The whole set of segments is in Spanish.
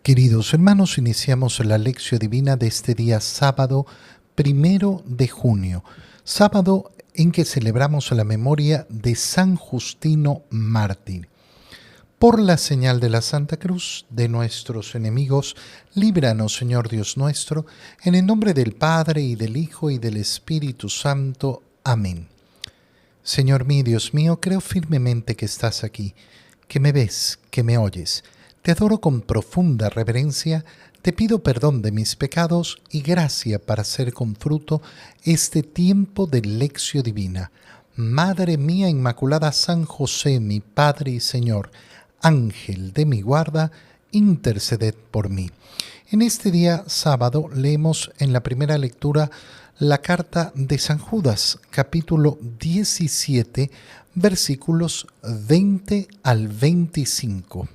Queridos hermanos, iniciamos la lección divina de este día sábado 1 de junio, sábado en que celebramos la memoria de San Justino Mártir. Por la señal de la Santa Cruz de nuestros enemigos, líbranos, Señor Dios nuestro, en el nombre del Padre, y del Hijo, y del Espíritu Santo. Amén. Señor mío, Dios mío, creo firmemente que estás aquí, que me ves, que me oyes. Te adoro con profunda reverencia, te pido perdón de mis pecados y gracia para hacer con fruto este tiempo de lección divina. Madre mía Inmaculada, San José, mi Padre y Señor, Ángel de mi guarda, interceded por mí. En este día sábado leemos en la primera lectura la carta de San Judas, capítulo 17, versículos 20 al 25.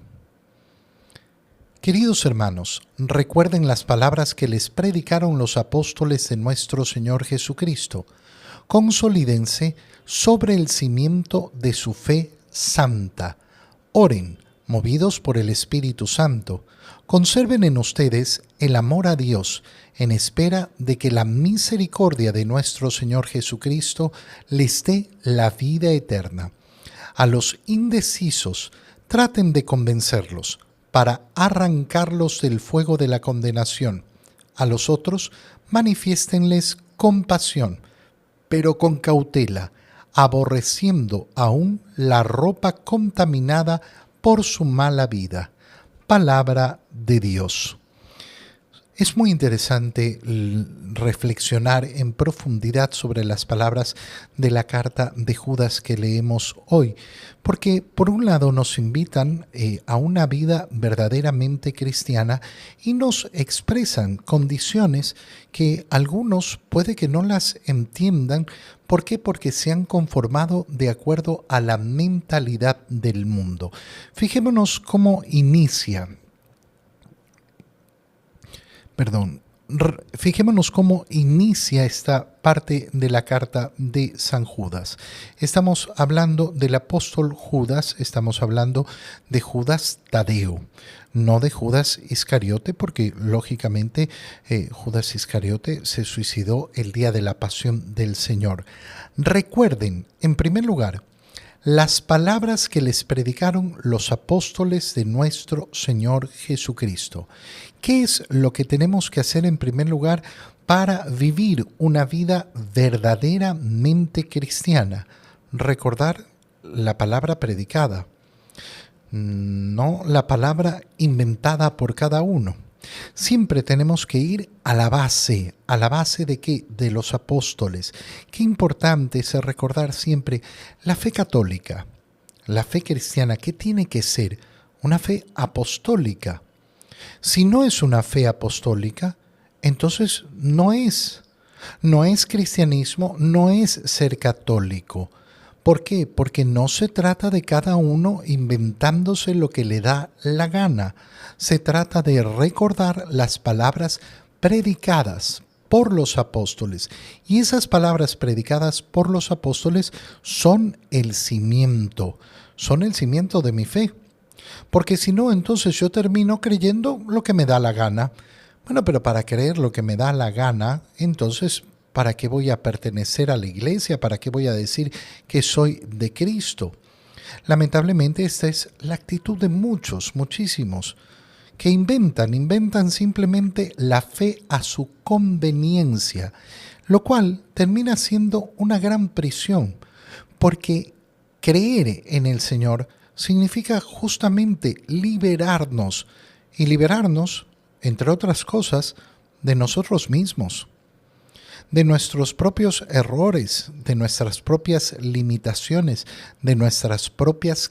Queridos hermanos, recuerden las palabras que les predicaron los apóstoles de nuestro Señor Jesucristo. Consolídense sobre el cimiento de su fe santa. Oren, movidos por el Espíritu Santo. Conserven en ustedes el amor a Dios, en espera de que la misericordia de nuestro Señor Jesucristo les dé la vida eterna. A los indecisos, traten de convencerlos para arrancarlos del fuego de la condenación. A los otros, manifiéstenles compasión, pero con cautela, aborreciendo aún la ropa contaminada por su mala vida. Palabra de Dios. Es muy interesante reflexionar en profundidad sobre las palabras de la carta de Judas que leemos hoy, porque por un lado nos invitan a una vida verdaderamente cristiana y nos expresan condiciones que algunos puede que no las entiendan. ¿Por qué? Porque se han conformado de acuerdo a la mentalidad del mundo. Fijémonos cómo Fijémonos cómo inicia esta parte de la carta de San Judas. Estamos hablando del apóstol Judas, estamos hablando de Judas Tadeo, no de Judas Iscariote, porque lógicamente Judas Iscariote se suicidó el día de la pasión del Señor. Recuerden, en primer lugar, las palabras que les predicaron los apóstoles de nuestro Señor Jesucristo. ¿Qué es lo que tenemos que hacer en primer lugar para vivir una vida verdaderamente cristiana? Recordar la palabra predicada, no la palabra inventada por cada uno. Siempre tenemos que ir a la base de qué, de los apóstoles. Qué importante es recordar siempre la fe católica, la fe cristiana. ¿Qué tiene que ser? Una fe apostólica. Si no es una fe apostólica, entonces no es cristianismo, no es ser católico. ¿Por qué? Porque no se trata de cada uno inventándose lo que le da la gana. Se trata de recordar las palabras predicadas por los apóstoles. Y esas palabras predicadas por los apóstoles son el cimiento de mi fe. Porque si no, entonces yo termino creyendo lo que me da la gana. Bueno, pero para creer lo que me da la gana, entonces, ¿para qué voy a pertenecer a la iglesia? ¿Para qué voy a decir que soy de Cristo? Lamentablemente esta es la actitud de muchísimos, que inventan simplemente la fe a su conveniencia, lo cual termina siendo una gran prisión, porque creer en el Señor significa justamente liberarnos, y liberarnos, entre otras cosas, de nosotros mismos, de nuestros propios errores, de nuestras propias limitaciones, de nuestras propias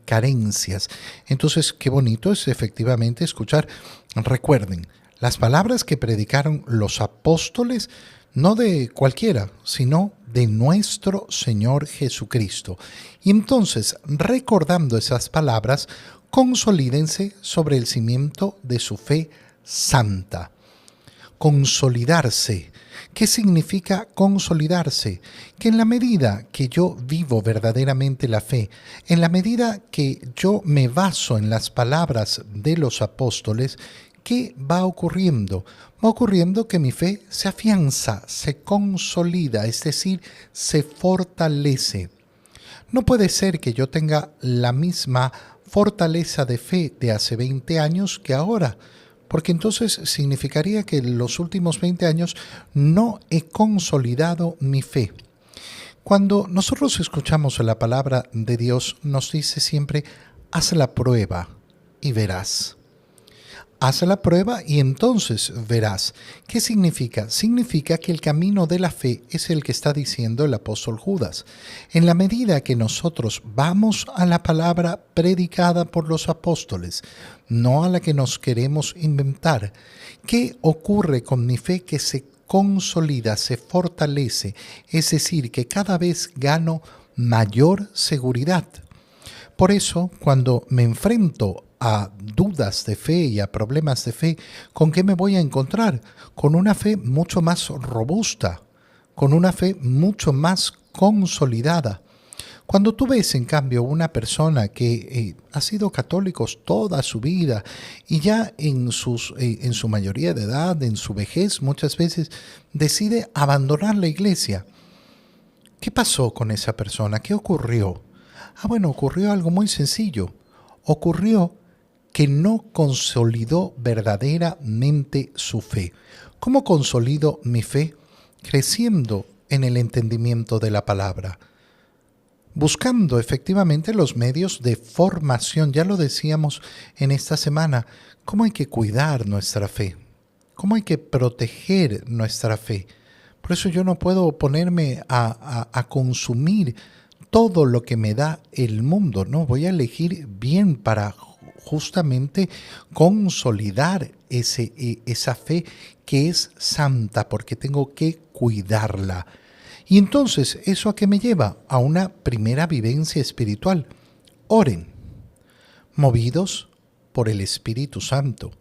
carencias. Entonces, qué bonito es efectivamente escuchar. Recuerden, las palabras que predicaron los apóstoles, no de cualquiera, sino de nuestro Señor Jesucristo. Y entonces, recordando esas palabras, consolídense sobre el cimiento de su fe santa. consolidarse. ¿Qué significa consolidarse? Que en la medida que yo vivo verdaderamente la fe, en la medida que yo me baso en las palabras de los apóstoles, ¿qué va ocurriendo? Va ocurriendo que mi fe se afianza, se consolida, es decir, se fortalece. No puede ser que yo tenga la misma fortaleza de fe de hace 20 años que ahora, porque entonces significaría que en los últimos 20 años no he consolidado mi fe. Cuando nosotros escuchamos la palabra de Dios, nos dice siempre, haz la prueba y verás. Haz la prueba y entonces verás. ¿Qué significa? Significa que el camino de la fe es el que está diciendo el apóstol Judas. En la medida que nosotros vamos a la palabra predicada por los apóstoles, no a la que nos queremos inventar, ¿qué ocurre con mi fe? Que se consolida, se fortalece, es decir, que cada vez gano mayor seguridad. Por eso, cuando me enfrento a dudas de fe y a problemas de fe, ¿con qué me voy a encontrar? Con una fe mucho más robusta, con una fe mucho más consolidada. Cuando tú ves, en cambio, una persona que ha sido católico toda su vida y ya en su mayoría de edad, en su vejez, muchas veces decide abandonar la iglesia. ¿Qué pasó con esa persona? ¿Qué ocurrió? Bueno, ocurrió algo muy sencillo. Ocurrió que no consolidó verdaderamente su fe. ¿Cómo consolido mi fe? Creciendo en el entendimiento de la palabra. Buscando efectivamente los medios de formación. Ya lo decíamos en esta semana. ¿Cómo hay que cuidar nuestra fe? ¿Cómo hay que proteger nuestra fe? Por eso yo no puedo ponerme a consumir todo lo que me da el mundo, ¿no? Voy a elegir bien para justamente consolidar esa fe que es santa, porque tengo que cuidarla. Y entonces, ¿eso a qué me lleva? A una primera vivencia espiritual. Oren, movidos por el Espíritu Santo.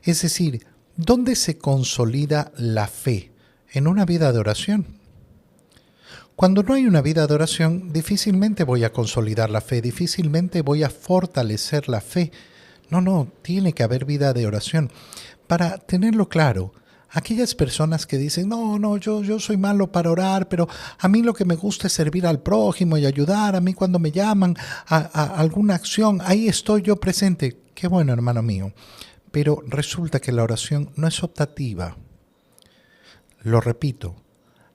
Es decir, ¿dónde se consolida la fe? En una vida de oración. Cuando no hay una vida de oración, difícilmente voy a consolidar la fe, difícilmente voy a fortalecer la fe. No, tiene que haber vida de oración. Para tenerlo claro, aquellas personas que dicen, yo soy malo para orar, pero a mí lo que me gusta es servir al prójimo y ayudar, a mí cuando me llaman a alguna acción, ahí estoy yo presente. Qué bueno, hermano mío. Pero resulta que la oración no es optativa. Lo repito,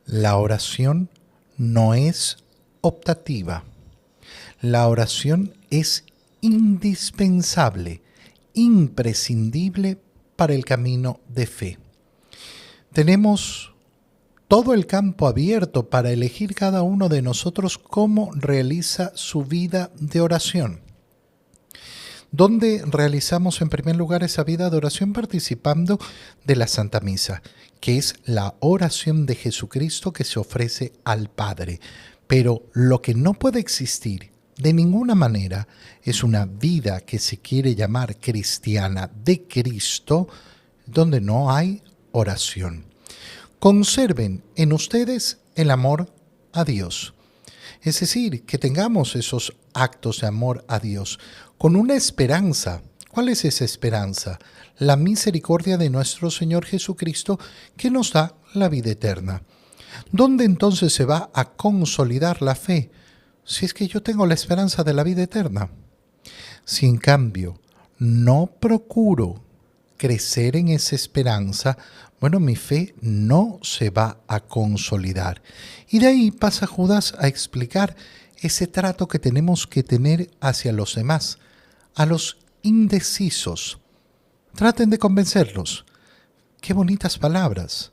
la oración no es optativa. La oración es indispensable, imprescindible para el camino de fe. Tenemos todo el campo abierto para elegir cada uno de nosotros cómo realiza su vida de oración. ¿Dónde realizamos en primer lugar esa vida de oración? Participando de la Santa Misa, que es la oración de Jesucristo que se ofrece al Padre. Pero lo que no puede existir de ninguna manera es una vida que se quiere llamar cristiana de Cristo, donde no hay oración. Conserven en ustedes el amor a Dios. Es decir, que tengamos esos actos de amor a Dios con una esperanza. ¿Cuál es esa esperanza? La misericordia de nuestro Señor Jesucristo que nos da la vida eterna. ¿Dónde entonces se va a consolidar la fe? Si es que yo tengo la esperanza de la vida eterna. Si en cambio no procuro crecer en esa esperanza, bueno, mi fe no se va a consolidar. Y de ahí pasa Judas a explicar ese trato que tenemos que tener hacia los demás, a los indecisos. Traten de convencerlos. Qué bonitas palabras.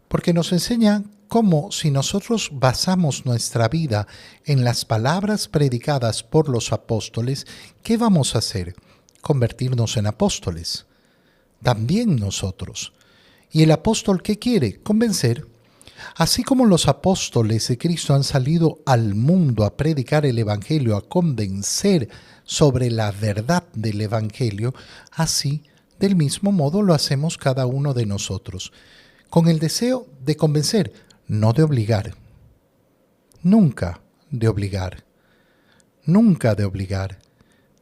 Porque nos enseña cómo si nosotros basamos nuestra vida en las palabras predicadas por los apóstoles, ¿qué vamos a hacer? Convertirnos en apóstoles. También nosotros. ¿Y el apóstol qué quiere? Convencer. Así como los apóstoles de Cristo han salido al mundo a predicar el Evangelio, a convencer sobre la verdad del Evangelio, así Del mismo modo lo hacemos cada uno de nosotros, con el deseo de convencer, no de obligar. Nunca de obligar. Nunca de obligar,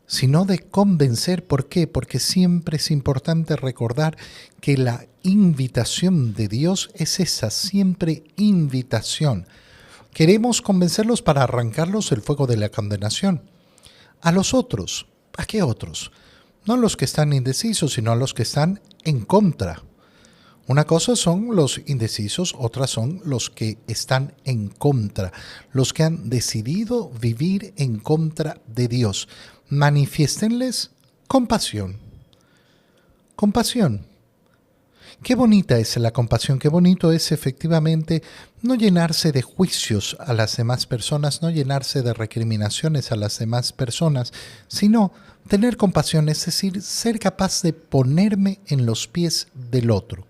sino de convencer. ¿Por qué? Porque siempre es importante recordar que la invitación de Dios es esa, siempre invitación. Queremos convencerlos para arrancarlos del fuego de la condenación. A los otros. ¿A qué otros? No a los que están indecisos, sino a los que están en contra. Una cosa son los indecisos, otras son los que están en contra, los que han decidido vivir en contra de Dios. Manifiéstenles compasión. Compasión. Qué bonita es la compasión, qué bonito es efectivamente no llenarse de juicios a las demás personas, no llenarse de recriminaciones a las demás personas, sino tener compasión, es decir, ser capaz de ponerme en los pies del otro.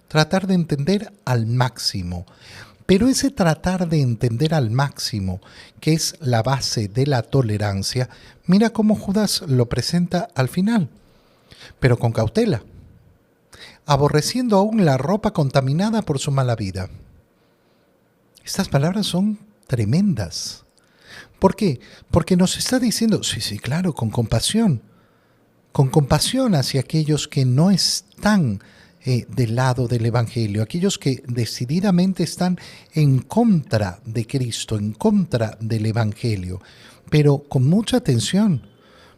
Tratar de entender al máximo. Pero ese tratar de entender al máximo, que es la base de la tolerancia, mira cómo Judas lo presenta al final, pero con cautela, aborreciendo aún la ropa contaminada por su mala vida. Estas palabras son tremendas. ¿Por qué? Porque nos está diciendo, sí, claro, con compasión hacia aquellos que no están del lado del Evangelio, aquellos que decididamente están en contra de Cristo, en contra del Evangelio, pero con mucha atención,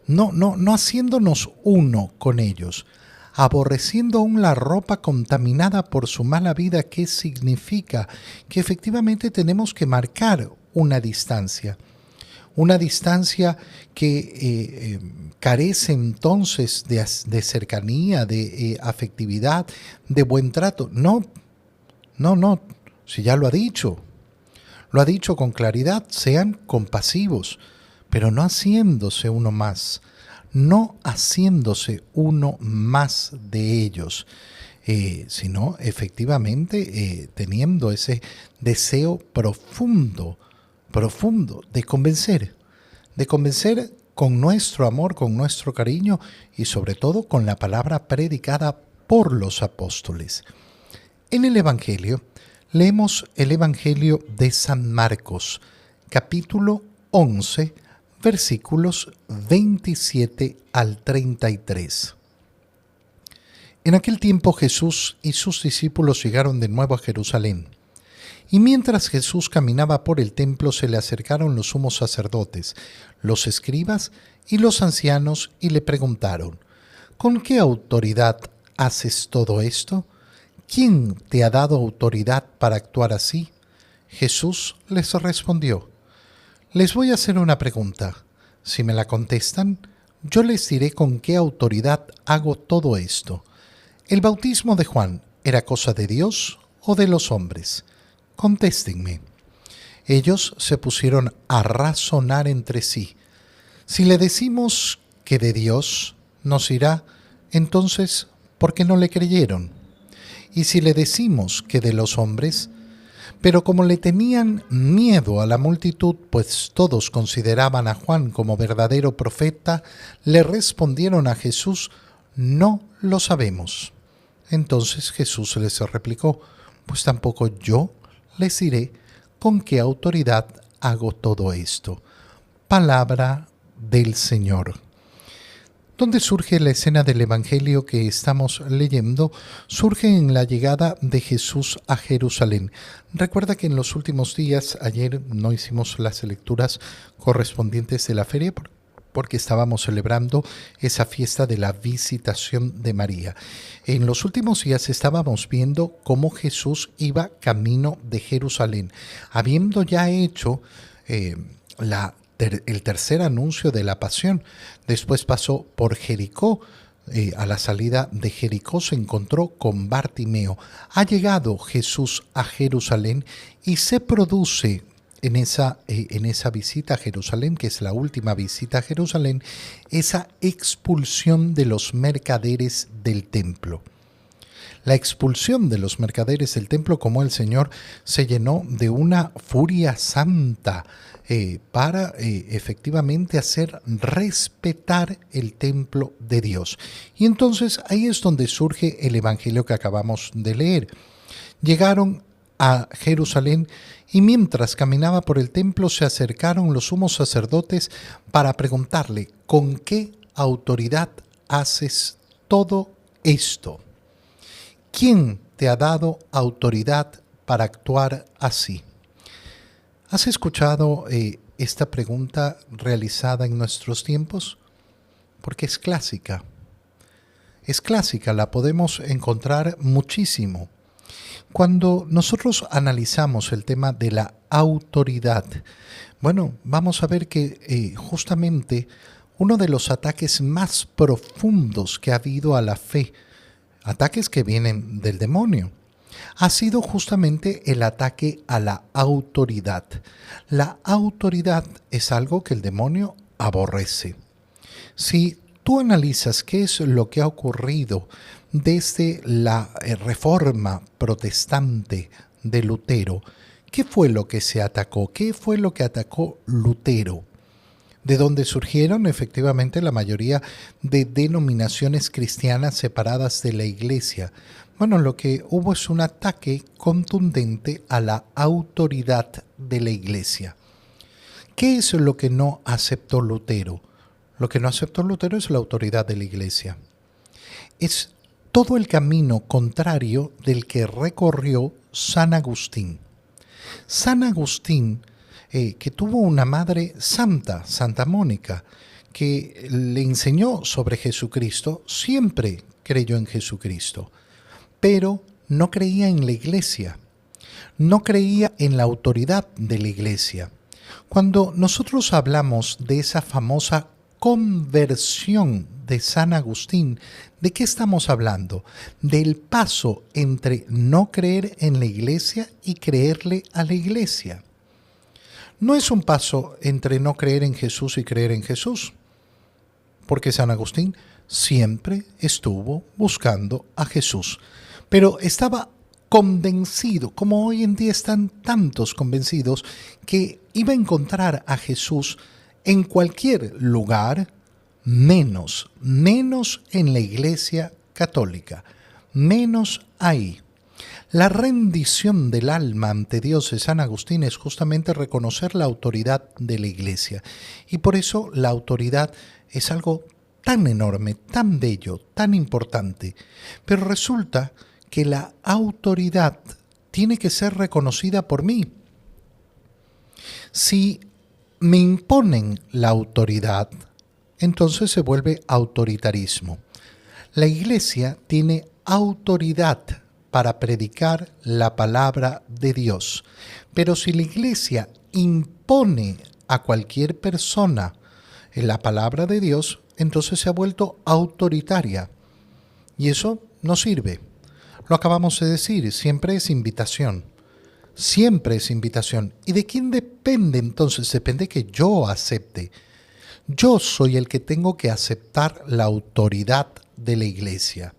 no haciéndonos uno con ellos, aborreciendo aún la ropa contaminada por su mala vida. ¿Qué significa? Que efectivamente tenemos que marcar una distancia que carece entonces de cercanía, de afectividad, de buen trato. No, si ya lo ha dicho con claridad, sean compasivos, pero no haciéndose uno más de ellos, sino efectivamente teniendo ese deseo profundo de convencer con nuestro amor, con nuestro cariño y sobre todo con la palabra predicada por los apóstoles. En el Evangelio, leemos el Evangelio de San Marcos, capítulo 11, versículos 27 al 33. En aquel tiempo Jesús y sus discípulos llegaron de nuevo a Jerusalén. Y mientras Jesús caminaba por el templo, se le acercaron los sumos sacerdotes, los escribas y los ancianos y le preguntaron: ¿con qué autoridad haces todo esto? ¿Quién te ha dado autoridad para actuar así? Jesús les respondió: les voy a hacer una pregunta. Si me la contestan, yo les diré con qué autoridad hago todo esto. ¿El bautismo de Juan era cosa de Dios o de los hombres? Contéstenme. Ellos se pusieron a razonar entre sí. Si le decimos que de Dios nos irá, entonces, ¿por qué no le creyeron? Y si le decimos que de los hombres, pero como le tenían miedo a la multitud, pues todos consideraban a Juan como verdadero profeta, le respondieron a Jesús: no lo sabemos. Entonces Jesús les replicó: pues tampoco yo les diré con qué autoridad hago todo esto. Palabra del Señor. ¿Dónde surge la escena del Evangelio que estamos leyendo? Surge en la llegada de Jesús a Jerusalén. Recuerda que en los últimos días, ayer no hicimos las lecturas correspondientes de la feria porque estábamos celebrando esa fiesta de la visitación de María. En los últimos días estábamos viendo cómo Jesús iba camino de Jerusalén, habiendo ya hecho el tercer anuncio de la pasión. Después pasó por Jericó. A la salida de Jericó se encontró con Bartimeo. Ha llegado Jesús a Jerusalén y se produce en esa visita a Jerusalén, que es la última visita a Jerusalén, esa expulsión de los mercaderes del templo. la expulsión de los mercaderes del templo, como el Señor se llenó de una furia santa para efectivamente hacer respetar el templo de Dios. Y entonces ahí es donde surge el evangelio que acabamos de leer. Llegaron a Jerusalén y mientras caminaba por el templo se acercaron los sumos sacerdotes para preguntarle: ¿con qué autoridad haces todo esto? ¿Quién te ha dado autoridad para actuar así? ¿Has escuchado esta pregunta realizada en nuestros tiempos? Porque es clásica. Es clásica, la podemos encontrar muchísimo. Cuando nosotros analizamos el tema de la autoridad, bueno, vamos a ver que justamente uno de los ataques más profundos que ha habido a la fe, ataques que vienen del demonio, ha sido justamente el ataque a la autoridad. La autoridad es algo que el demonio aborrece. Si tú analizas qué es lo que ha ocurrido desde la reforma protestante de Lutero, ¿qué fue lo que se atacó? ¿Qué fue lo que atacó Lutero? De donde surgieron efectivamente la mayoría de denominaciones cristianas separadas de la Iglesia. Bueno, lo que hubo es un ataque contundente a la autoridad de la Iglesia. ¿Qué es lo que no aceptó Lutero? Lo que no aceptó Lutero es la autoridad de la Iglesia. Es todo el camino contrario del que recorrió San Agustín. San Agustín, que tuvo una madre santa, Santa Mónica, que le enseñó sobre Jesucristo, siempre creyó en Jesucristo, pero no creía en la Iglesia, no creía en la autoridad de la Iglesia. Cuando nosotros hablamos de esa famosa conversión de San Agustín, ¿de qué estamos hablando? Del paso entre no creer en la Iglesia y creerle a la Iglesia. No es un paso entre no creer en Jesús y creer en Jesús, porque San Agustín siempre estuvo buscando a Jesús, pero estaba convencido, como hoy en día están tantos convencidos, que iba a encontrar a Jesús en cualquier lugar, menos en la Iglesia Católica, menos ahí. La rendición del alma ante Dios de San Agustín es justamente reconocer la autoridad de la Iglesia. Y por eso la autoridad es algo tan enorme, tan bello, tan importante. Pero resulta que la autoridad tiene que ser reconocida por mí. Si me imponen la autoridad, entonces se vuelve autoritarismo. La Iglesia tiene autoridad para predicar la palabra de Dios. Pero si la Iglesia impone a cualquier persona la palabra de Dios, entonces se ha vuelto autoritaria. Y eso no sirve. Lo acabamos de decir, siempre es invitación. Siempre es invitación. ¿Y de quién depende entonces? Depende que yo acepte. Yo soy el que tengo que aceptar la autoridad de la Iglesia.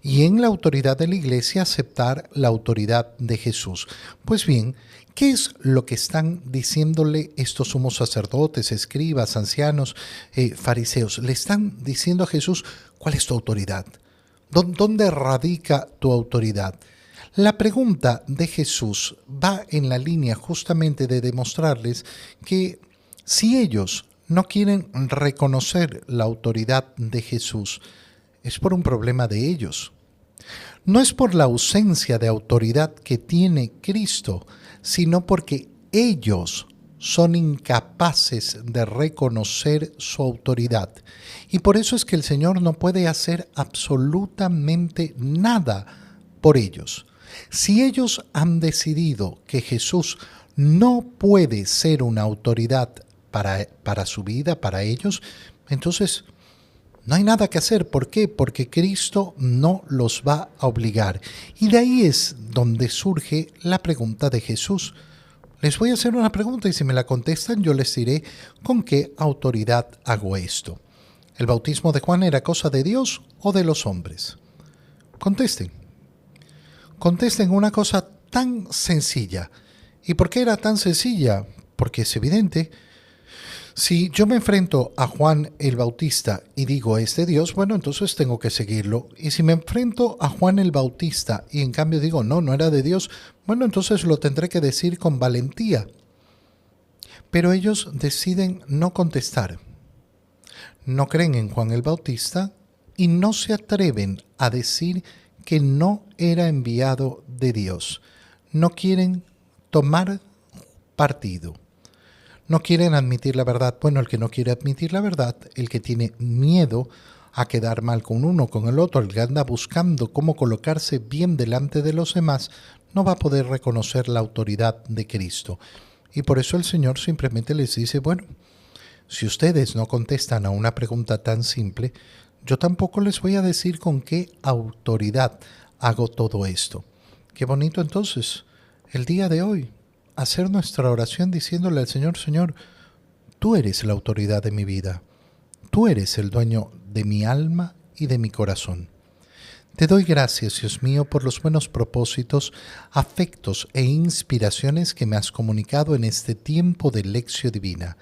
Y en la autoridad de la Iglesia aceptar la autoridad de Jesús. Pues bien, ¿qué es lo que están diciéndole estos sumos sacerdotes, escribas, ancianos, fariseos? Le están diciendo a Jesús, ¿cuál es tu autoridad? ¿Dónde radica tu autoridad? La pregunta de Jesús va en la línea justamente de demostrarles que si ellos no quieren reconocer la autoridad de Jesús, es por un problema de ellos. No es por la ausencia de autoridad que tiene Cristo, sino porque ellos son incapaces de reconocer su autoridad. Y por eso es que el Señor no puede hacer absolutamente nada por ellos. Si ellos han decidido que Jesús no puede ser una autoridad para su vida, para ellos, entonces no hay nada que hacer. ¿Por qué? Porque Cristo no los va a obligar. Y de ahí es donde surge la pregunta de Jesús. Les voy a hacer una pregunta y si me la contestan yo les diré con qué autoridad hago esto. ¿El bautismo de Juan era cosa de Dios o de los hombres? Contesten. contesten una cosa tan sencilla. ¿Y por qué era tan sencilla? Porque es evidente. Si yo me enfrento a Juan el Bautista y digo es de Dios, bueno, entonces tengo que seguirlo. Y si me enfrento a Juan el Bautista y en cambio digo no, no era de Dios, bueno, entonces lo tendré que decir con valentía. Pero ellos deciden no contestar. No creen en Juan el Bautista y no se atreven a decir que no era enviado de Dios. No quieren tomar partido. No quieren admitir la verdad. Bueno, el que no quiere admitir la verdad, el que tiene miedo a quedar mal con uno, con el otro, el que anda buscando cómo colocarse bien delante de los demás, no va a poder reconocer la autoridad de Cristo. Y por eso el Señor simplemente les dice, bueno, si ustedes no contestan a una pregunta tan simple, yo tampoco les voy a decir con qué autoridad hago todo esto. Qué bonito entonces, el día de hoy, hacer nuestra oración diciéndole al Señor, Señor, tú eres la autoridad de mi vida, tú eres el dueño de mi alma y de mi corazón. Te doy gracias, Dios mío, por los buenos propósitos, afectos e inspiraciones que me has comunicado en este tiempo de lección divina.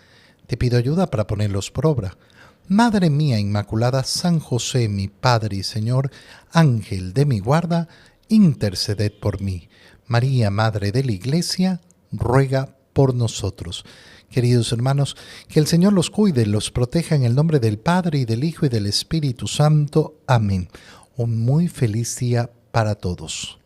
Te pido ayuda para ponerlos por obra. Madre mía Inmaculada, San José, mi Padre y Señor, Ángel de mi guarda, interceded por mí. María, Madre de la Iglesia, ruega por nosotros. Queridos hermanos, que el Señor los cuide, los proteja en el nombre del Padre y del Hijo y del Espíritu Santo. Amén. Un muy feliz día para todos.